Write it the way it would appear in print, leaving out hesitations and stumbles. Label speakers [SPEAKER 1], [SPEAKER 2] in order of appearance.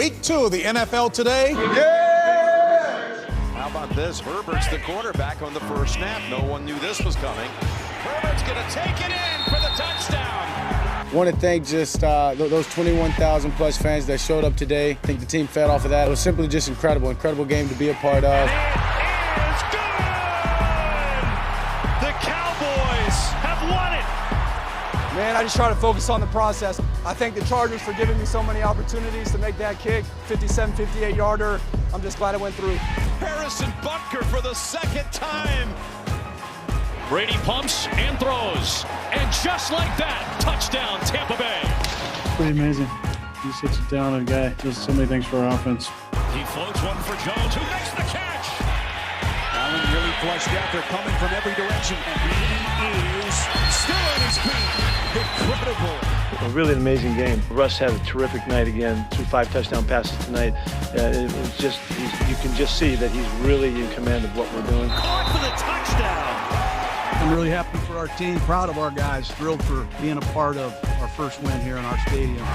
[SPEAKER 1] Week 2 of the NFL Today.
[SPEAKER 2] How about this? Herbert's the quarterback on the first snap. No one knew this was coming. Herbert's going to take it in for the touchdown.
[SPEAKER 3] Want to thank just those 21,000 plus fans that showed up today. I think the team fed off of that. It was simply just incredible game to be a part of.
[SPEAKER 4] It is good! The Cowboys have won it!
[SPEAKER 5] Man, I just try to focus on the process. I thank the Chargers for giving me so many opportunities to make that kick, 57, 58-yarder. I'm just glad it went through.
[SPEAKER 4] Harrison Butker for the second time. Brady pumps and throws. And just like that, touchdown Tampa Bay.
[SPEAKER 6] Pretty amazing. He sits it down, and a guy does so many things for our offense.
[SPEAKER 4] He floats one for Jones, who makes the catch.
[SPEAKER 7] Allen really flushed out. They're coming from every direction. And he is still on his feet. Incredible.
[SPEAKER 6] Really an amazing game. Russ had a terrific night again. 2 5-touchdown passes tonight. It was just, you can just see that he's really in command of what we're doing.
[SPEAKER 4] Caught for the touchdown.
[SPEAKER 8] I'm really happy for our team, proud of our guys, thrilled for being a part of our first win here in our stadium.